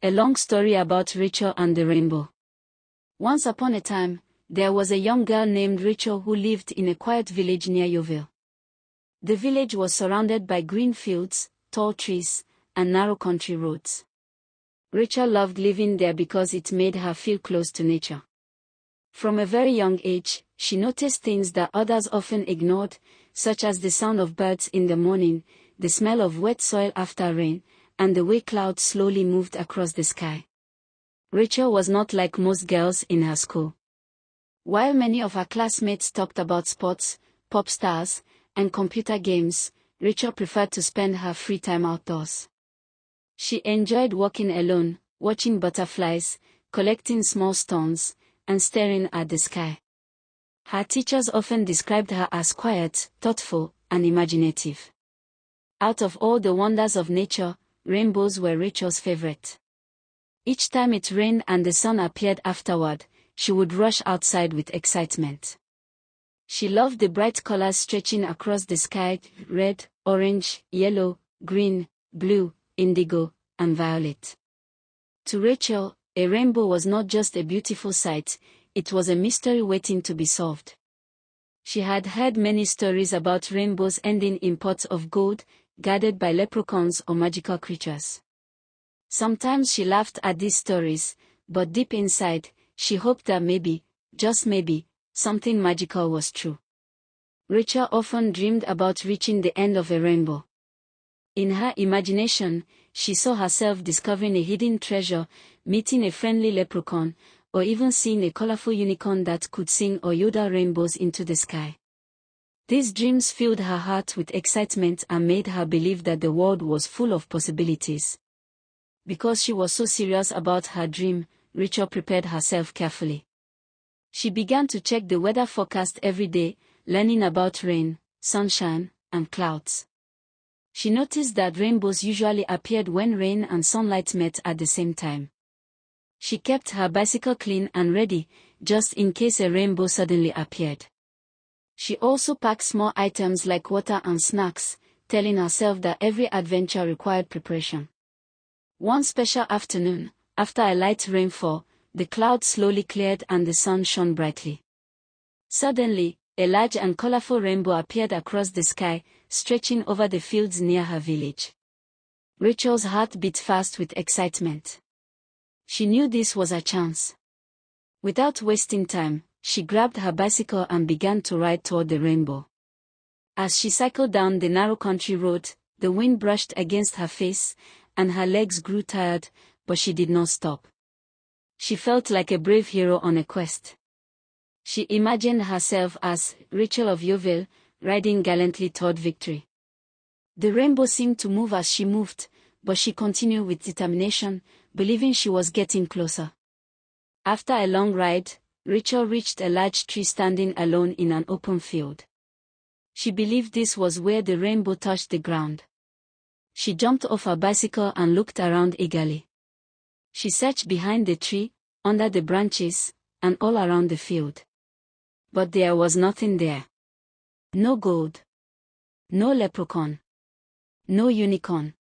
A long story about Rachel and the rainbow. Once upon a time, there was a young girl named Rachel who lived in a quiet village near Yeovil. The village was surrounded by green fields, tall trees, and narrow country roads. Rachel loved living there because it made her feel close to nature. From a very young age, she noticed things that others often ignored, such as the sound of birds in the morning, the smell of wet soil after rain, and the way clouds slowly moved across the sky. Rachel was not like most girls in her school. While many of her classmates talked about sports, pop stars, and computer games, Rachel preferred to spend her free time outdoors. She enjoyed walking alone, watching butterflies, collecting small stones, and staring at the sky. Her teachers often described her as quiet, thoughtful, and imaginative. Out of all the wonders of nature, rainbows were Rachel's favorite. Each time it rained and the sun appeared afterward, she would rush outside with excitement. She loved the bright colors stretching across the sky: red, orange, yellow, green, blue, indigo, and violet. To Rachel, a rainbow was not just a beautiful sight, it was a mystery waiting to be solved. She had heard many stories about rainbows ending in pots of gold, guarded by leprechauns or magical creatures. Sometimes she laughed at these stories, but deep inside, she hoped that maybe, just maybe, something magical was true. Rachel often dreamed about reaching the end of a rainbow. In her imagination, she saw herself discovering a hidden treasure, meeting a friendly leprechaun, or even seeing a colorful unicorn that could sing or yodel rainbows into the sky. These dreams filled her heart with excitement and made her believe that the world was full of possibilities. Because she was so serious about her dream, Rachel prepared herself carefully. She began to check the weather forecast every day, learning about rain, sunshine, and clouds. She noticed that rainbows usually appeared when rain and sunlight met at the same time. She kept her bicycle clean and ready, just in case a rainbow suddenly appeared. She also packed small items like water and snacks, telling herself that every adventure required preparation. One special afternoon, after a light rainfall, the clouds slowly cleared and the sun shone brightly. Suddenly, a large and colorful rainbow appeared across the sky, stretching over the fields near her village. Rachel's heart beat fast with excitement. She knew this was her chance. Without wasting time, she grabbed her bicycle and began to ride toward the rainbow. As she cycled down the narrow country road, the wind brushed against her face, and her legs grew tired, but she did not stop. She felt like a brave hero on a quest. She imagined herself as Rachel of Yeovil, riding gallantly toward victory. The rainbow seemed to move as she moved, but she continued with determination, believing she was getting closer. After a long ride, Rachel reached a large tree standing alone in an open field. She believed this was where the rainbow touched the ground. She jumped off her bicycle and looked around eagerly. She searched behind the tree, under the branches, and all around the field. But there was nothing there. No gold. No leprechaun. No unicorn.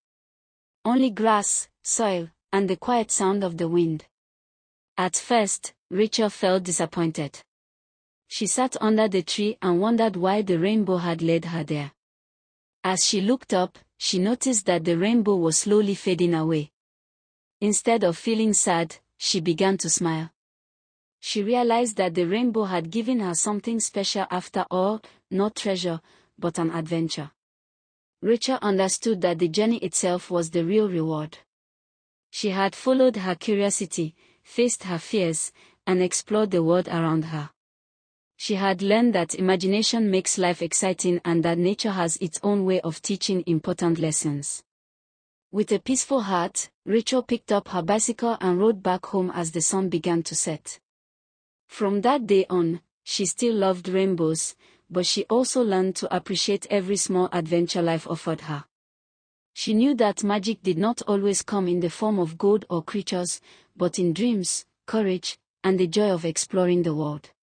Only grass, soil, and the quiet sound of the wind. At first, Rachel felt disappointed. She sat under the tree and wondered why the rainbow had led her there. As she looked up, she noticed that the rainbow was slowly fading away. Instead of feeling sad, she began to smile. She realized that the rainbow had given her something special after all, not treasure, but an adventure. Rachel understood that the journey itself was the real reward. She had followed her curiosity, faced her fears, and explored the world around her. She had learned that imagination makes life exciting and that nature has its own way of teaching important lessons. With a peaceful heart, Rachel picked up her bicycle and rode back home as the sun began to set. From that day on, she still loved rainbows, but she also learned to appreciate every small adventure life offered her. She knew that magic did not always come in the form of gold or creatures, but in dreams, courage, and the joy of exploring the world.